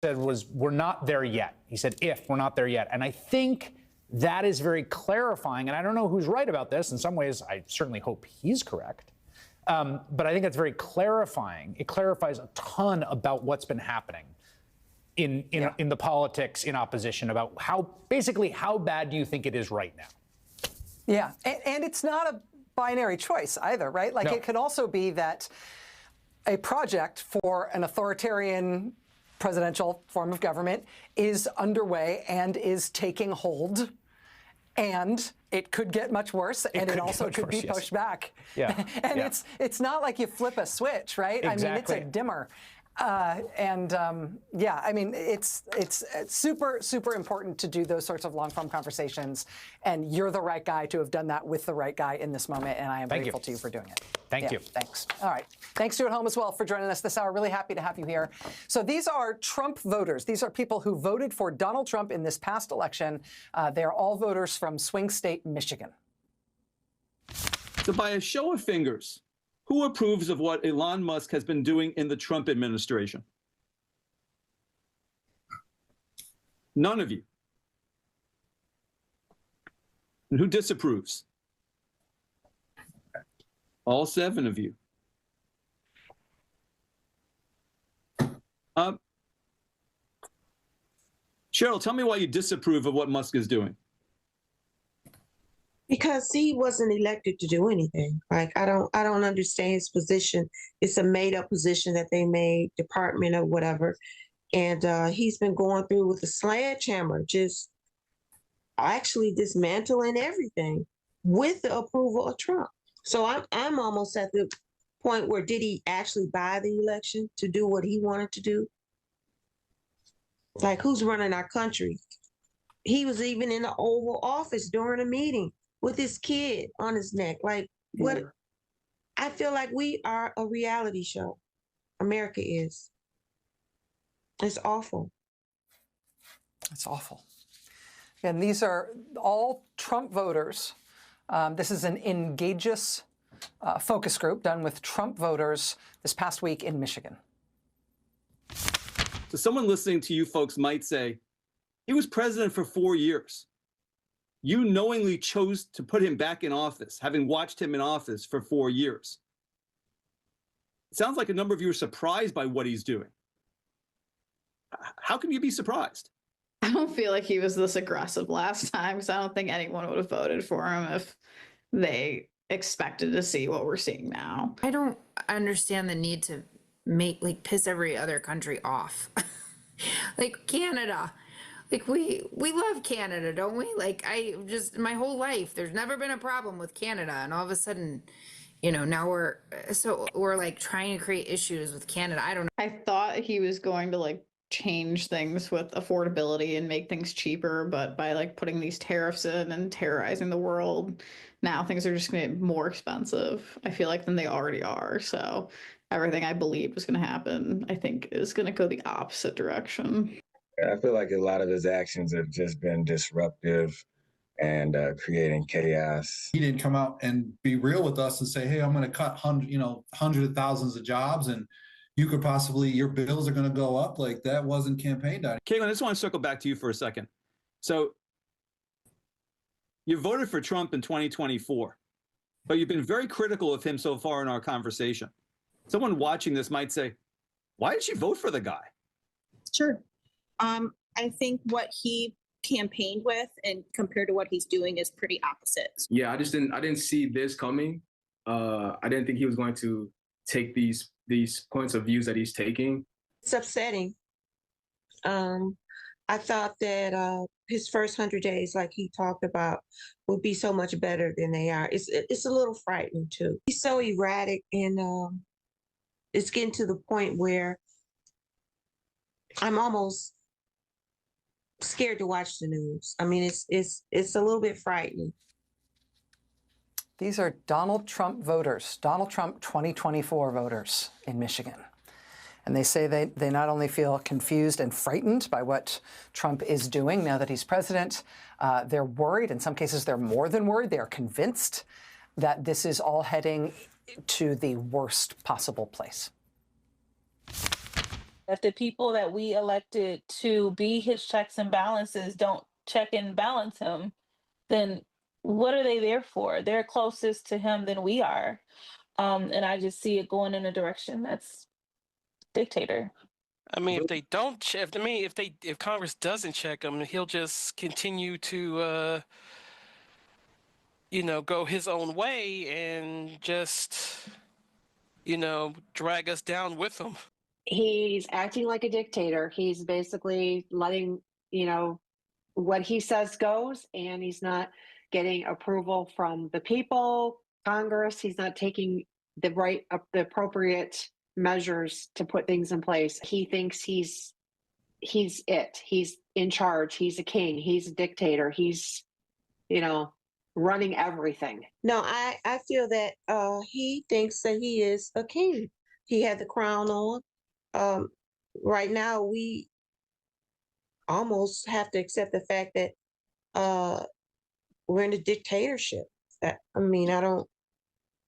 said was, we're not there yet. He said, if we're not there yet. And I think that is very clarifying. And I don't know who's right about this. In some ways, I certainly hope he's correct. But I think it's very clarifying. It clarifies a ton about what's been happening in the politics in opposition, about basically how bad do you think it is right now? Yeah, and it's not a binary choice either, right? Like, it could also be that a project for an authoritarian presidential form of government is underway and is taking hold, and it could get much worse, and it also could be pushed back. Yeah. And it's not like you flip a switch, right? Exactly. I mean, it's a dimmer. Yeah, I mean, it's super, super important to do those sorts of long-form conversations, and you're the right guy to have done that with the right guy in this moment, and I am grateful to you for doing it. Thank you. Thanks. All right. Thanks to you at home as well for joining us this hour. Really happy to have you here. So these are Trump voters. These are people who voted for Donald Trump in this past election. They are all voters from swing state Michigan. So by a show of fingers, who approves of what Elon Musk has been doing in the Trump administration? None of you. And who disapproves? All 7 of you. Cheryl, tell me why you disapprove of what Musk is doing. Because he wasn't elected to do anything. Like, I don't understand his position. It's a made-up position that they made, department or whatever. And he's been going through with a sledgehammer, just actually dismantling everything with the approval of Trump. So I'm almost at the point where, did he actually buy the election to do what he wanted to do? Like, who's running our country? He was even in the Oval Office during a meeting with his kid on his neck. Like, what? I feel like we are a reality show. America is. It's awful. It's awful. And these are all Trump voters. This is an Engageous focus group done with Trump voters this past week in Michigan. So someone listening to you folks might say, he was president for 4 years. You knowingly chose to put him back in office, having watched him in office for 4 years. It sounds like a number of you are surprised by what he's doing. How can you be surprised? I don't feel like he was this aggressive last time, because I don't think anyone would have voted for him if they expected to see what we're seeing now. I don't understand the need to piss every other country off. Like Canada. Like, we love Canada, don't we? Like, my whole life, there's never been a problem with Canada. And all of a sudden, you know, now we're like trying to create issues with Canada. I don't know. I thought he was going to like change things with affordability and make things cheaper, but by like putting these tariffs in and terrorizing the world, now things are just going to get more expensive, I feel like, than they already are. So everything I believed was going to happen, I think, is going to go the opposite direction. I feel like a lot of his actions have just been disruptive and creating chaos. He didn't come out and be real with us and say, hey, I'm going to cut hundreds of thousands of jobs, and you could possibly, your bills are going to go up. Like, that wasn't campaigned on. Caitlin, I just want to circle back to you for a second. So you voted for Trump in 2024, but you've been very critical of him so far in our conversation. Someone watching this might say, why did you vote for the guy? Sure. I think what he campaigned with and compared to what he's doing is pretty opposite. Yeah, I didn't see this coming. I didn't think he was going to take these points of views that he's taking. It's upsetting. I thought that his first 100 days, like he talked about, would be so much better than they are. It's a little frightening too. He's so erratic, and it's getting to the point where I'm almost scared to watch the news. I mean, it's a little bit frightening. These are Donald Trump voters, Donald Trump 2024 voters in Michigan. And they say they not only feel confused and frightened by what Trump is doing now that he's president, they're worried. In some cases, they're more than worried. They are convinced that this is all heading to the worst possible place. If the people that we elected to be his checks and balances don't check and balance him, then what are they there for? They're closest to him than we are. And I just see it going in a direction that's dictator. I mean, if they don't check, if Congress doesn't check him, he'll just continue to, go his own way and just, drag us down with him. He's acting like a dictator. He's basically letting, what he says goes, and he's not getting approval from the people, Congress. He's not taking the appropriate measures to put things in place. He thinks he's it. He's in charge. He's a king. He's a dictator. He's, running everything. No, I feel that he thinks that he is a king. He had the crown on. Right now, we almost have to accept the fact that we're in a dictatorship.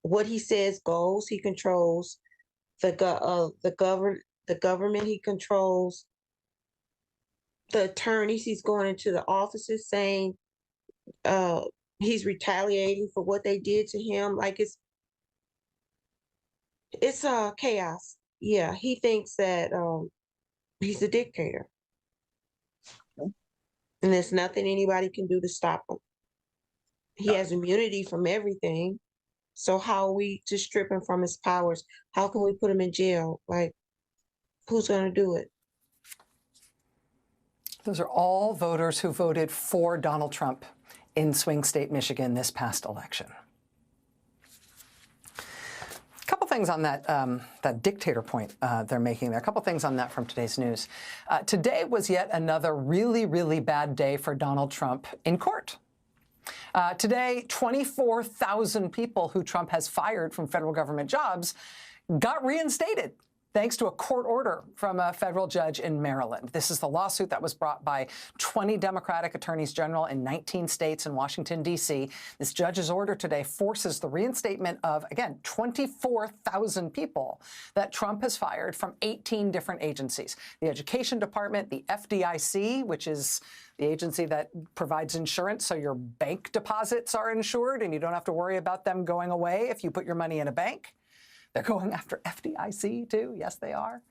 What he says goes. He controls the government. He controls the attorneys. He's going into the offices saying he's retaliating for what they did to him. Like it's chaos. Yeah, he thinks that he's a dictator. And there's nothing anybody can do to stop him. He has immunity from everything. So how are we to strip him from his powers? How can we put him in jail? Like, who's going to do it? Those are all voters who voted for Donald Trump in swing state Michigan this past election. A couple things on that dictator point they're making there. A couple things on that from today's news. Today was yet another really, really bad day for Donald Trump in court. Today, 24,000 people who Trump has fired from federal government jobs got reinstated, thanks to a court order from a federal judge in Maryland. This is the lawsuit that was brought by 20 Democratic attorneys general in 19 states and Washington, D.C. This judge's order today forces the reinstatement of, again, 24,000 people that Trump has fired from 18 different agencies. The Education Department, the FDIC, which is the agency that provides insurance so your bank deposits are insured and you don't have to worry about them going away if you put your money in a bank. They're going after FDIC, too. Yes, they are.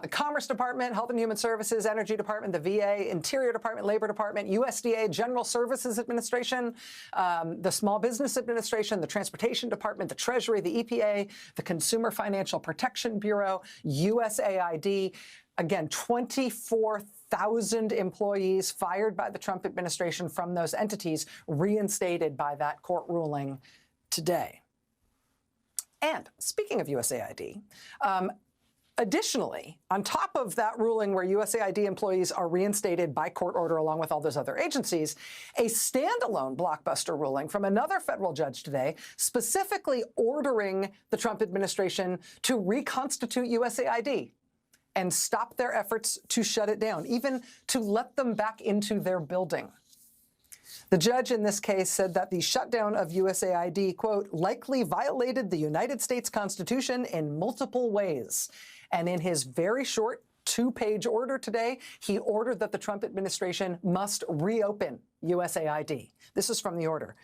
The Commerce Department, Health and Human Services, Energy Department, the VA, Interior Department, Labor Department, USDA, General Services Administration, the Small Business Administration, the Transportation Department, the Treasury, the EPA, the Consumer Financial Protection Bureau, USAID. Again, 24,000 employees fired by the Trump administration from those entities, reinstated by that court ruling today. And speaking of USAID, additionally, on top of that ruling where USAID employees are reinstated by court order along with all those other agencies, a standalone blockbuster ruling from another federal judge today specifically ordering the Trump administration to reconstitute USAID and stop their efforts to shut it down, even to let them back into their building. The judge in this case said that the shutdown of USAID, quote, likely violated the United States Constitution in multiple ways. And in his very short two-page order today, he ordered that the Trump administration must reopen USAID. This is from the order.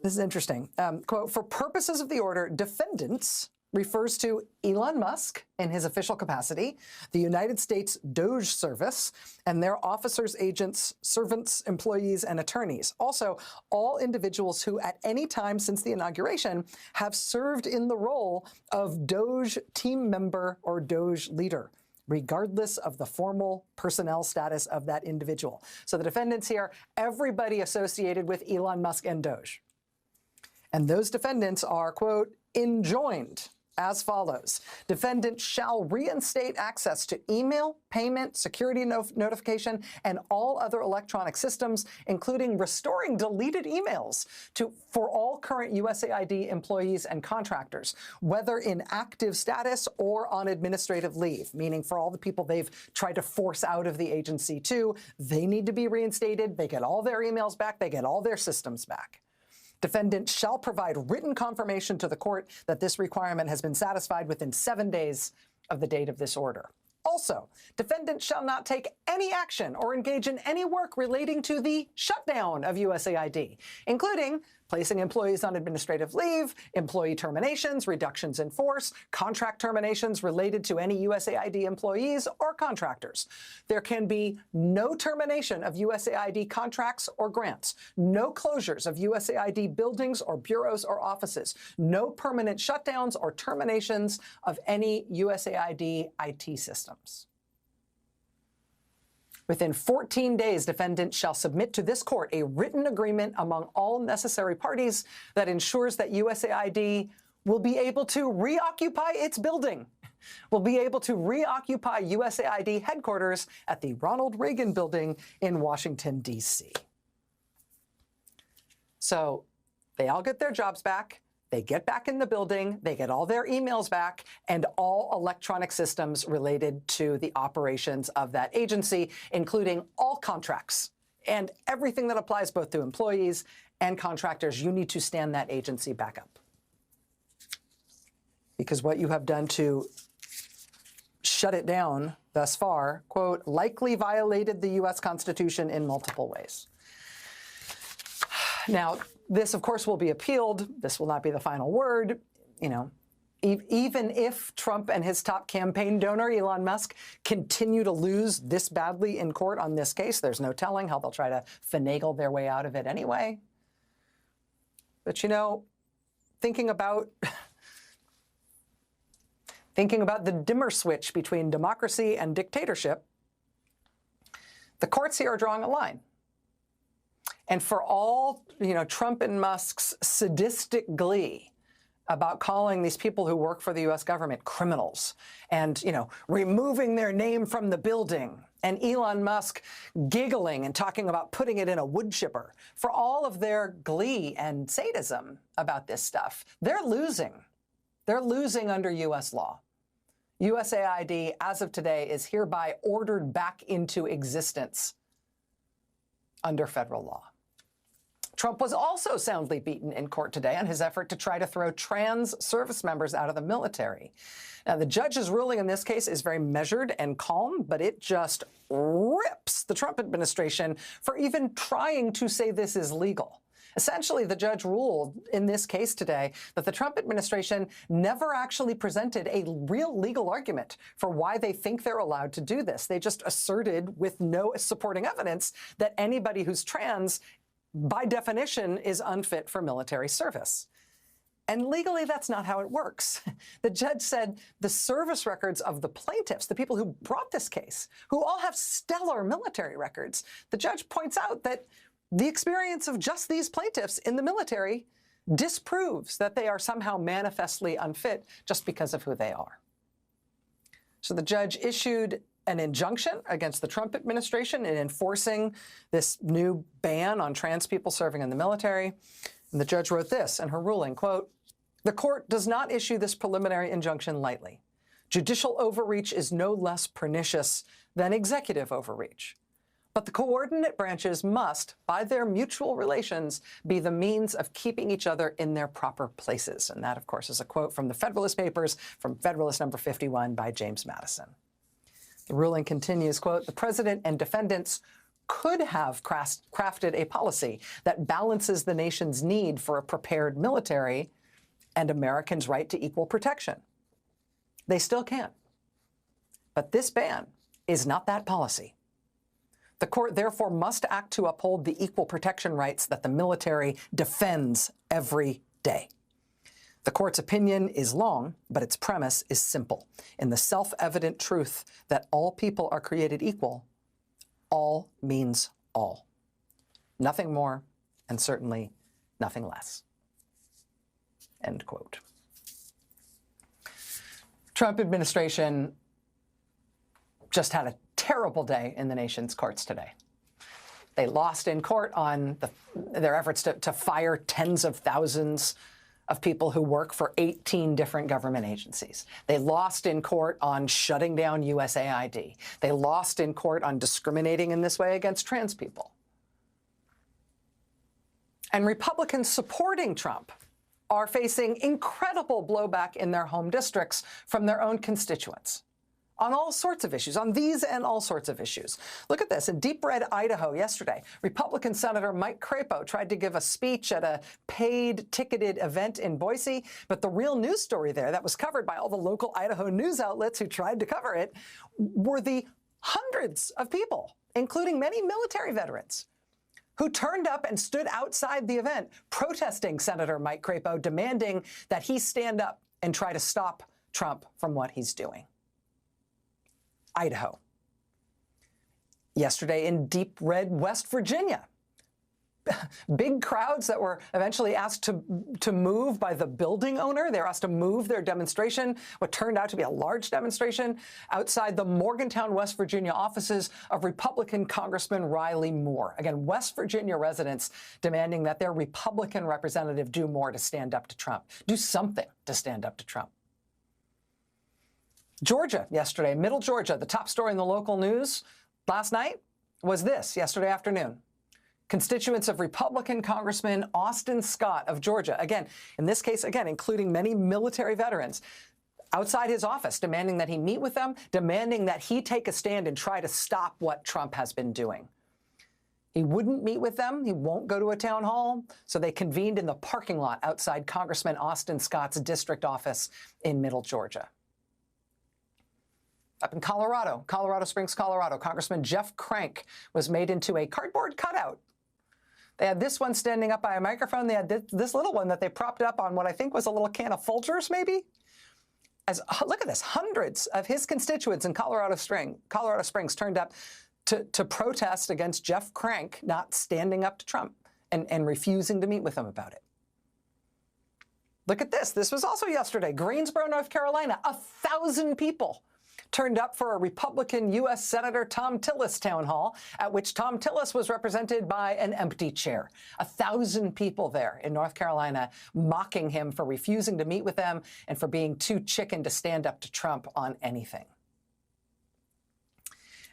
This is interesting. Quote, for purposes of the order, defendants refers to Elon Musk in his official capacity, the United States DOGE service, and their officers, agents, servants, employees, and attorneys. Also, all individuals who at any time since the inauguration have served in the role of DOGE team member or DOGE leader, regardless of the formal personnel status of that individual. So the defendants here, everybody associated with Elon Musk and DOGE. And those defendants are, quote, enjoined as follows. Defendant shall reinstate access to email, payment, security notification, and all other electronic systems, including restoring deleted emails for all current USAID employees and contractors, whether in active status or on administrative leave, meaning for all the people they've tried to force out of the agency too, they need to be reinstated. They get all their emails back. They get all their systems back. Defendant shall provide written confirmation to the court that this requirement has been satisfied within 7 days of the date of this order. Also, defendants shall not take any action or engage in any work relating to the shutdown of USAID, including placing employees on administrative leave, employee terminations, reductions in force, contract terminations related to any USAID employees or contractors. There can be no termination of USAID contracts or grants, no closures of USAID buildings or bureaus or offices, no permanent shutdowns or terminations of any USAID IT systems. Within 14 days, defendants shall submit to this court a written agreement among all necessary parties that ensures that USAID will be able to reoccupy its building, will be able to reoccupy USAID headquarters at the Ronald Reagan Building in Washington, D.C. So they all get their jobs back. They get back in the building, they get all their emails back, and all electronic systems related to the operations of that agency, including all contracts and everything that applies both to employees and contractors. You need to stand that agency back up. Because what you have done to shut it down thus far, quote, likely violated the U.S. Constitution in multiple ways. Now, this, of course, will be appealed. This will not be the final word. You know, even if Trump and his top campaign donor, Elon Musk, continue to lose this badly in court on this case, there's no telling how they'll try to finagle their way out of it anyway. But, you know, thinking about the dimmer switch between democracy and dictatorship, the courts here are drawing a line. And for all, you know, Trump and Musk's sadistic glee about calling these people who work for the U.S. government criminals and, you know, removing their name from the building, and Elon Musk giggling and talking about putting it in a wood chipper, for all of their glee and sadism about this stuff, they're losing. They're losing under U.S. law. USAID, as of today, is hereby ordered back into existence under federal law. Trump was also soundly beaten in court today on his effort to try to throw trans service members out of the military. Now, the judge's ruling in this case is very measured and calm, but it just rips the Trump administration for even trying to say this is legal. Essentially, the judge ruled in this case today that the Trump administration never actually presented a real legal argument for why they think they're allowed to do this. They just asserted with no supporting evidence that anybody who's trans, by definition, is unfit for military service. And legally, that's not how it works. The judge said the service records of the plaintiffs, the people who brought this case, who all have stellar military records, the judge points out that the experience of just these plaintiffs in the military disproves that they are somehow manifestly unfit just because of who they are. So the judge issued an injunction against the Trump administration in enforcing this new ban on trans people serving in the military. And the judge wrote this in her ruling, quote, "The court does not issue this preliminary injunction lightly. Judicial overreach is no less pernicious than executive overreach. But the coordinate branches must, by their mutual relations, be the means of keeping each other in their proper places." And that, of course, is a quote from the Federalist Papers, from Federalist number 51 by James Madison. The ruling continues, quote, "The president and defendants could have crafted a policy that balances the nation's need for a prepared military and Americans' right to equal protection. They still can. But this ban is not that policy. The court, therefore, must act to uphold the equal protection rights that the military defends every day. The court's opinion is long, but its premise is simple. In the self-evident truth that all people are created equal, all means all. Nothing more, and certainly nothing less." End quote. Trump administration just had a terrible day in the nation's courts today. They lost in court on their efforts to fire tens of thousands of people who work for 18 different government agencies. They lost in court on shutting down USAID. They lost in court on discriminating in this way against trans people. And Republicans supporting Trump are facing incredible blowback in their home districts from their own constituents. on all sorts of issues, on these and all sorts of issues. Look at this. In deep red Idaho yesterday, Republican Senator Mike Crapo tried to give a speech at a paid ticketed event in Boise, but the real news story there that was covered by all the local Idaho news outlets who tried to cover it were the hundreds of people, including many military veterans, who turned up and stood outside the event protesting Senator Mike Crapo, demanding that he stand up and try to stop Trump from what he's doing. Idaho. Yesterday in deep red West Virginia. Big crowds that were eventually asked to move by the building owner. They were asked to move their demonstration, what turned out to be a large demonstration, outside the Morgantown, West Virginia offices of Republican Congressman Riley Moore. Again, West Virginia residents demanding that their Republican representative do more to stand up to Trump. Do something to stand up to Trump. Georgia yesterday, Middle Georgia, the top story in the local news last night was this, yesterday afternoon. Constituents of Republican Congressman Austin Scott of Georgia, again, in this case, again, including many military veterans, outside his office, demanding that he meet with them, demanding that he take a stand and try to stop what Trump has been doing. He wouldn't meet with them. He won't go to a town hall. So they convened in the parking lot outside Congressman Austin Scott's district office in Middle Georgia. Up in Colorado, Colorado Springs, Colorado, Congressman Jeff Crank was made into a cardboard cutout. They had this one standing up by a microphone. They had this little one that they propped up on what I think was a little can of Folgers, maybe. Look at this, hundreds of his constituents in Colorado Springs turned up to protest against Jeff Crank not standing up to Trump and refusing to meet with him about it. Look at this. This was also yesterday. Greensboro, North Carolina, 1,000 people turned up for a Republican U.S. Senator Tom Tillis town hall, at which Tom Tillis was represented by an empty chair. 1,000 people there in North Carolina mocking him for refusing to meet with them and for being too chicken to stand up to Trump on anything.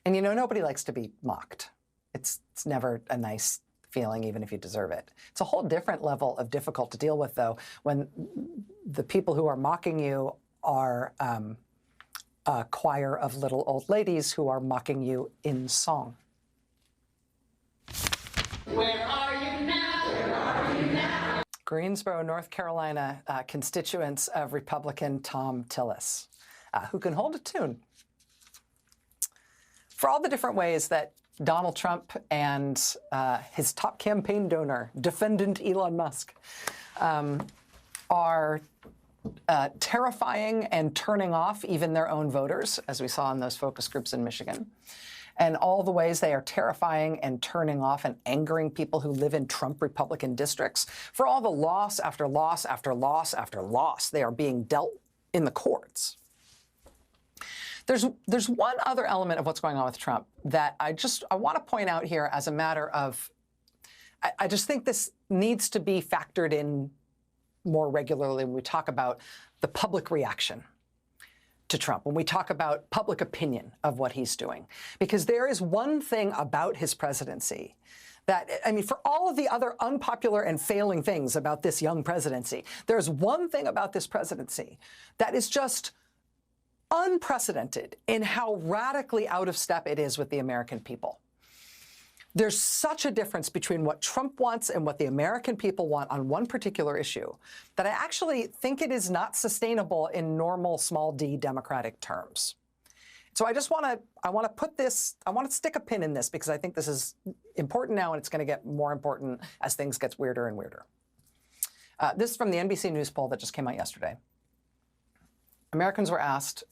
And you know, nobody likes to be mocked. It's never a nice feeling, even if you deserve it. It's a whole different level of difficult to deal with, though, when the people who are mocking you are a choir of little old ladies who are mocking you in song. Where are you now? Where are you now? Greensboro, North Carolina, constituents of Republican Tom Tillis, who can hold a tune. For all the different ways that Donald Trump and his top campaign donor, defendant Elon Musk, are terrifying and turning off even their own voters, as we saw in those focus groups in Michigan, and all the ways they are terrifying and turning off and angering people who live in Trump Republican districts, for all the loss after loss after loss after loss they are being dealt in the courts. There's one other element of what's going on with Trump that I want to point out here as a matter of, I just think this needs to be factored in more regularly when we talk about the public reaction to Trump, when we talk about public opinion of what he's doing. Because there is one thing about his presidency that, I mean, for all of the other unpopular and failing things about this young presidency, there's one thing about this presidency that is just unprecedented in how radically out of step it is with the American people. There's such a difference between what Trump wants and what the American people want on one particular issue that I actually think it is not sustainable in normal small d democratic terms. So I want to put this, I want to stick a pin in this because I think this is important now and it's going to get more important as things get weirder and weirder. This is from the NBC News poll that just came out yesterday. Americans were asked,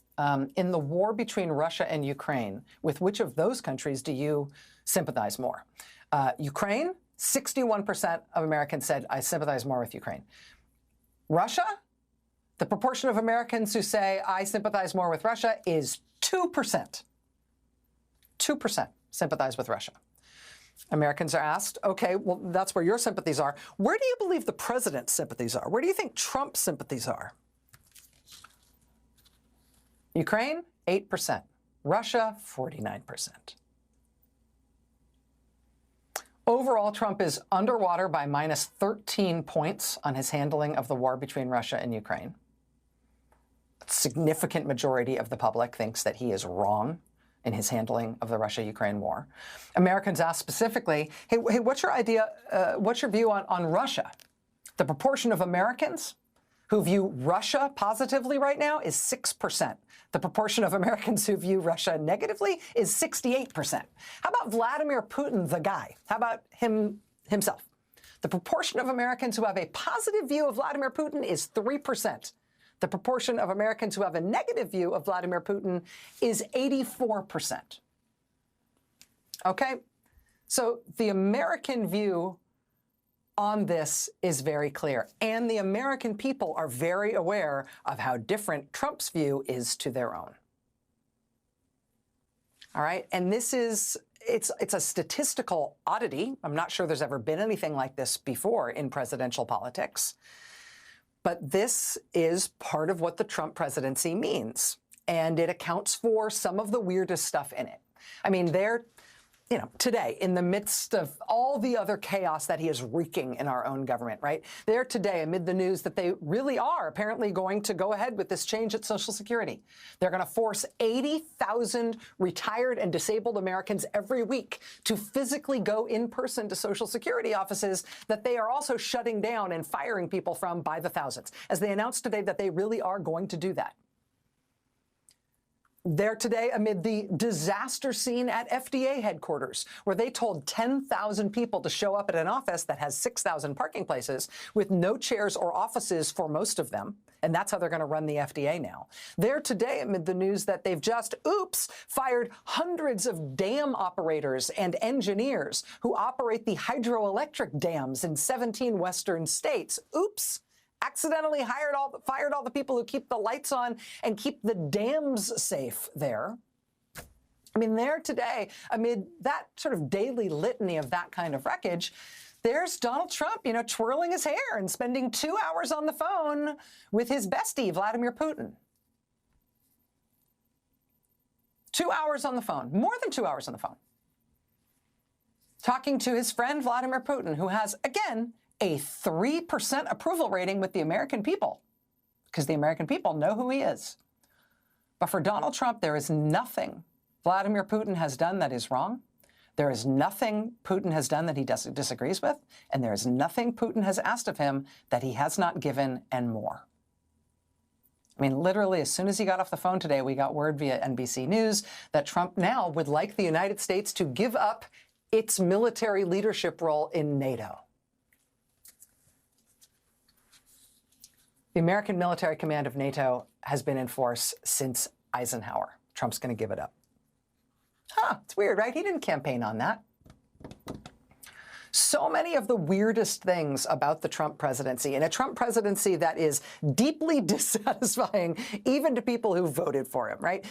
in the war between Russia and Ukraine, with which of those countries do you sympathize more? Ukraine, 61% of Americans said, I sympathize more with Ukraine. Russia, the proportion of Americans who say, I sympathize more with Russia is 2%. 2% sympathize with Russia. Americans are asked, okay, well, that's where your sympathies are. Where do you believe the president's sympathies are? Where do you think Trump's sympathies are? Ukraine, 8%. Russia, 49%. Overall, Trump is underwater by minus 13 points on his handling of the war between Russia and Ukraine. significant majority of the public thinks that he is wrong in his handling of the Russia-Ukraine war. Americans asked specifically, hey, what's your idea, what's your view on Russia? The proportion of Americans who view Russia positively right now is 6%. The proportion of Americans who view Russia negatively is 68%. How about Vladimir Putin, the guy? How about himself? The proportion of Americans who have a positive view of Vladimir Putin is 3%. The proportion of Americans who have a negative view of Vladimir Putin is 84%. Okay? So the American view on this is very clear. And the American people are very aware of how different Trump's view is to their own. All right? And this is, it's a statistical oddity. I'm not sure there's ever been anything like this before in presidential politics. But this is part of what the Trump presidency means. And it accounts for some of the weirdest stuff in it. I mean, today, in the midst of all the other chaos that he is wreaking in our own government, right? They're today amid the news that they really are apparently going to go ahead with this change at Social Security. They're going to force 80,000 retired and disabled Americans every week to physically go in person to Social Security offices that they are also shutting down and firing people from by the thousands, as they announced today that they really are going to do that. There today amid the disaster scene at FDA headquarters, where they told 10,000 people to show up at an office that has 6,000 parking places with no chairs or offices for most of them. And that's how they're going to run the FDA now. There today amid the news that they've just, fired hundreds of dam operators and engineers who operate the hydroelectric dams in 17 Western states. Accidentally fired all the people who keep the lights on and keep the dams safe there. I mean, there today, amid that sort of daily litany of that kind of wreckage, there's Donald Trump, twirling his hair and spending 2 hours on the phone with his bestie, Vladimir Putin. 2 hours on the phone, more than 2 hours on the phone, talking to his friend, Vladimir Putin, who has, again, a 3% approval rating with the American people, because the American people know who he is. But for Donald Trump, there is nothing Vladimir Putin has done that is wrong. There is nothing Putin has done that he disagrees with. And there is nothing Putin has asked of him that he has not given and more. I mean, literally, as soon as he got off the phone today, we got word via NBC News that Trump now would like the United States to give up its military leadership role in NATO. The American military command of NATO has been in force since Eisenhower. Trump's going to give it up. It's weird, right? He didn't campaign on that. So many of the weirdest things about the Trump presidency, and a Trump presidency that is deeply dissatisfying even to people who voted for him, right?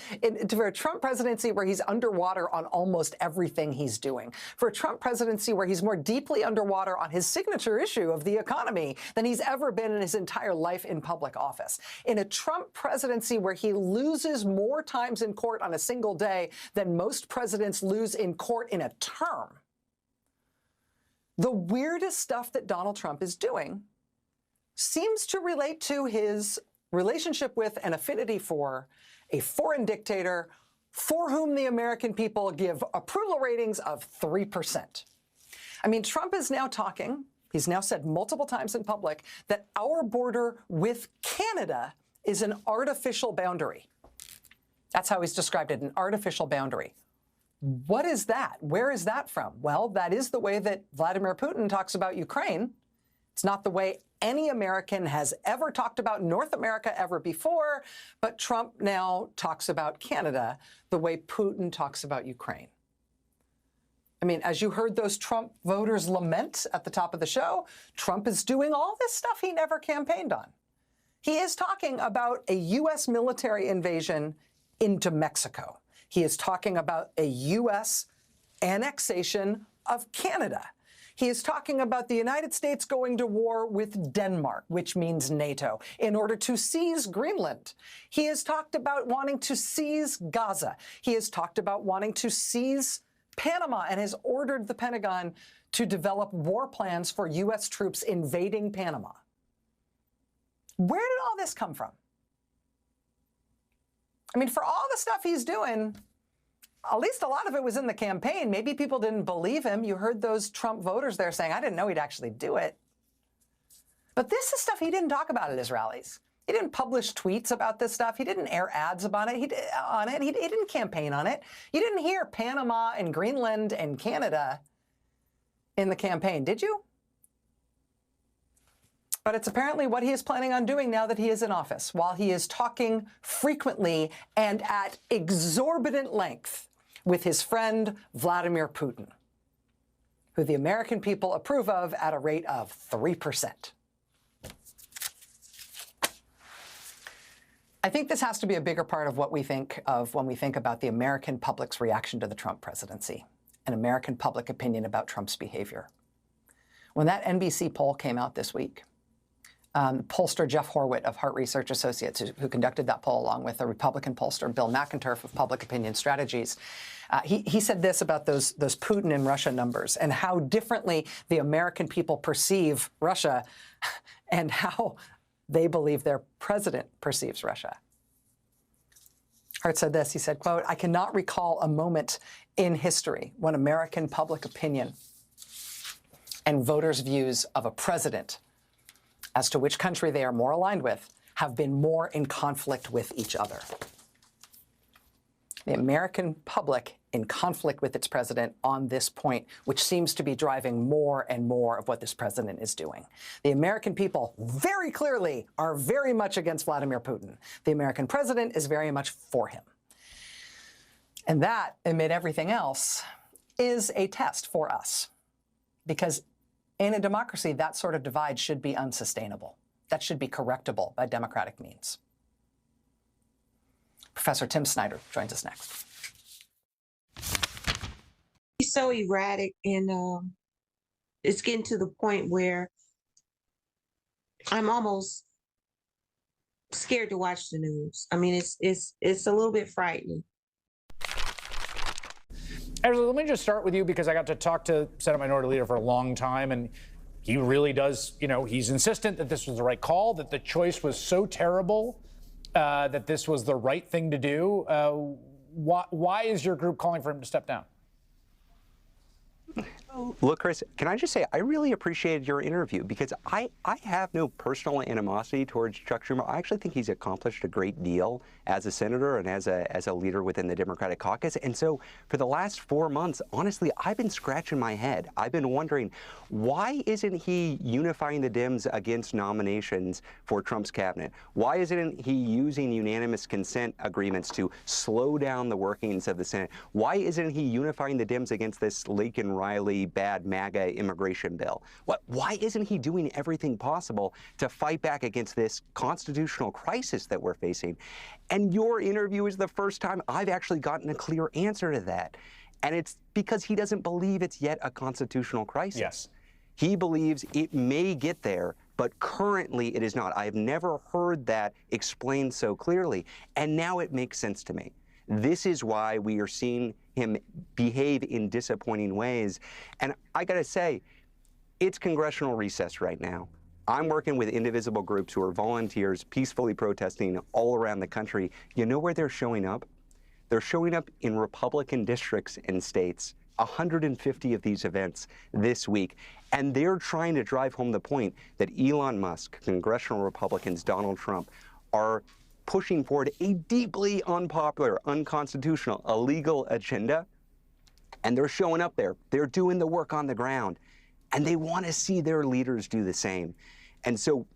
For a Trump presidency where he's underwater on almost everything he's doing. For a Trump presidency where he's more deeply underwater on his signature issue of the economy than he's ever been in his entire life in public office. In a Trump presidency where he loses more times in court on a single day than most presidents lose in court in a term. The weirdest stuff that Donald Trump is doing seems to relate to his relationship with and affinity for a foreign dictator for whom the American people give approval ratings of 3%. I mean, Trump is now talking, he's now said multiple times in public, that our border with Canada is an artificial boundary. That's how he's described it, an artificial boundary. What is that? Where is that from? Well, that is the way that Vladimir Putin talks about Ukraine. It's not the way any American has ever talked about North America ever before, but Trump now talks about Canada the way Putin talks about Ukraine. I mean, as you heard those Trump voters lament at the top of the show, Trump is doing all this stuff he never campaigned on. He is talking about a U.S. military invasion into Mexico. He is talking about a U.S. annexation of Canada. He is talking about the United States going to war with Denmark, which means NATO, in order to seize Greenland. He has talked about wanting to seize Gaza. He has talked about wanting to seize Panama and has ordered the Pentagon to develop war plans for U.S. troops invading Panama. Where did all this come from? I mean, for all the stuff he's doing, at least a lot of it was in the campaign. Maybe people didn't believe him. You heard those Trump voters there saying, I didn't know he'd actually do it. But this is stuff he didn't talk about at his rallies. He didn't publish tweets about this stuff. He didn't air ads about it. He didn't campaign on it. You didn't hear Panama and Greenland and Canada in the campaign, did you? But it's apparently what he is planning on doing now that he is in office, while he is talking frequently and at exorbitant length with his friend Vladimir Putin, who the American people approve of at a rate of 3%. I think this has to be a bigger part of what we think of when we think about the American public's reaction to the Trump presidency and American public opinion about Trump's behavior. When that NBC poll came out this week, pollster Jeff Horwit of Hart Research Associates, who conducted that poll along with a Republican pollster, Bill McInturff of Public Opinion Strategies, he said this about those Putin and Russia numbers and how differently the American people perceive Russia and how they believe their president perceives Russia. Hart said this, he said, quote, I cannot recall a moment in history when American public opinion and voters' views of a president as to which country they are more aligned with have been more in conflict with each other. The American public in conflict with its president on this point, which seems to be driving more and more of what this president is doing. The American people very clearly are very much against Vladimir Putin. The American president is very much for him. And that, amid everything else, is a test for us. Because in a democracy, that sort of divide should be unsustainable. That should be correctable by democratic means. Professor Tim Snyder joins us next. He's so erratic, and it's getting to the point where I'm almost scared to watch the news. I mean, it's a little bit frightening. Angela, let me just start with you because I got to talk to Senate Minority Leader for a long time, and he really does, he's insistent that this was the right call, that the choice was so terrible that this was the right thing to do. Why is your group calling for him to step down? Look, Chris, can I just say I really appreciated your interview because I have no personal animosity towards Chuck Schumer. I actually think he's accomplished a great deal as a senator and as a leader within the Democratic caucus. And so for the last 4 months, honestly, I've been scratching my head. I've been wondering, why isn't he unifying the Dems against nominations for Trump's cabinet? Why isn't he using unanimous consent agreements to slow down the workings of the Senate? Why isn't he unifying the Dems against this Lincoln Riley bad MAGA immigration bill? Why isn't he doing everything possible to fight back against this constitutional crisis that we're facing? And your interview is the first time I've actually gotten a clear answer to that. And it's because he doesn't believe it's yet a constitutional crisis. Yes. He believes it may get there, but currently it is not. I've never heard that explained so clearly. And now it makes sense to me. This is why we are seeing him behave in disappointing ways. And I got to say, it's congressional recess right now. I'm working with indivisible groups who are volunteers peacefully protesting all around the country. You know where they're showing up? They're showing up in Republican districts and states, 150 of these events this week. And they're trying to drive home the point that Elon Musk, congressional Republicans, Donald Trump, are pushing forward a deeply unpopular, unconstitutional, illegal agenda. And they're showing up there. They're doing the work on the ground. And they want to see their leaders do the same. And so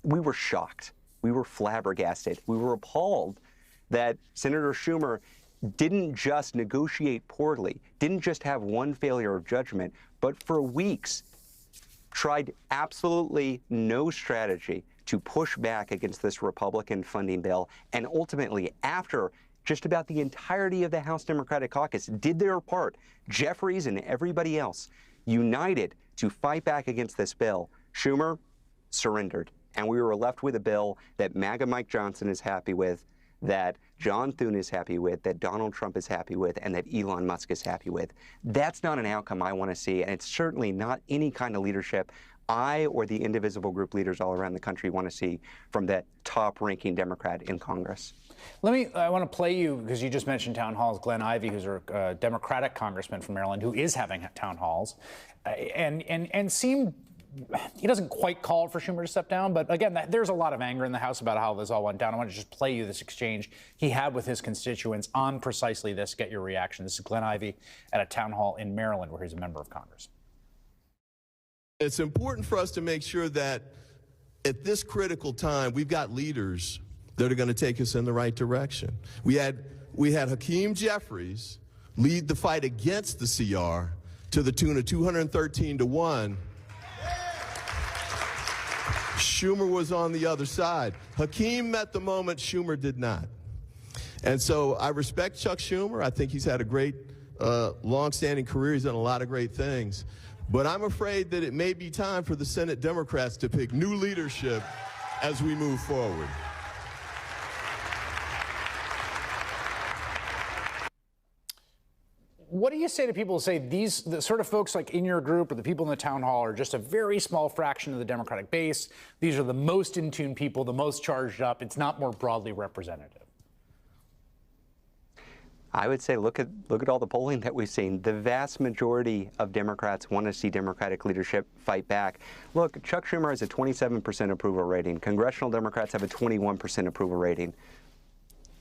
we were shocked. We were flabbergasted. We were appalled that Senator Schumer didn't just negotiate poorly, didn't just have one failure of judgment, but for weeks tried absolutely no strategy to push back against this Republican funding bill. And ultimately, after just about the entirety of the House Democratic Caucus did their part, Jeffries and everybody else united to fight back against this bill, Schumer surrendered. And we were left with a bill that MAGA Mike Johnson is happy with, that John Thune is happy with, that Donald Trump is happy with, and that Elon Musk is happy with. That's not an outcome I want to see, and it's certainly not any kind of leadership I or the indivisible group leaders all around the country want to see from that top-ranking Democrat in Congress. I want to play you, because you just mentioned town halls, Glenn Ivey, who's a Democratic congressman from Maryland, who is having town halls, and seemed, he doesn't quite call for Schumer to step down, but again, there's a lot of anger in the House about how this all went down. I want to just play you this exchange he had with his constituents on precisely this. Get your reaction. This is Glenn Ivey at a town hall in Maryland, where he's a member of Congress. It's important for us to make sure that at this critical time, we've got leaders that are going to take us in the right direction. We had Hakeem Jeffries lead the fight against the CR to the tune of 213-1. Schumer was on the other side. Hakeem met the moment, Schumer did not. And so I respect Chuck Schumer. I think he's had a great, long-standing career. He's done a lot of great things. But I'm afraid that it may be time for the Senate Democrats to pick new leadership as we move forward. What do you say to people who say the sort of folks like in your group or the people in the town hall are just a very small fraction of the Democratic base? These are the most in tune people, the most charged up. It's not more broadly representative. I would say look at all the polling that we've seen. The vast majority of Democrats want to see Democratic leadership fight back. Look, Chuck Schumer has a 27% approval rating. Congressional Democrats have a 21% approval rating.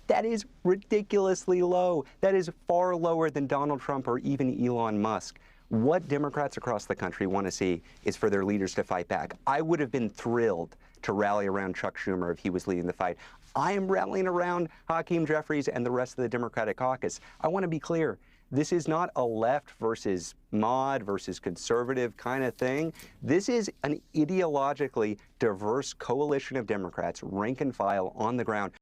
That is ridiculously low. That is far lower than Donald Trump or even Elon Musk. What Democrats across the country want to see is for their leaders to fight back. I would have been thrilled to rally around Chuck Schumer if he was leading the fight. I am rallying around Hakeem Jeffries and the rest of the Democratic caucus. I want to be clear. This is not a left versus mod versus conservative kind of thing. This is an ideologically diverse coalition of Democrats, rank and file, on the ground,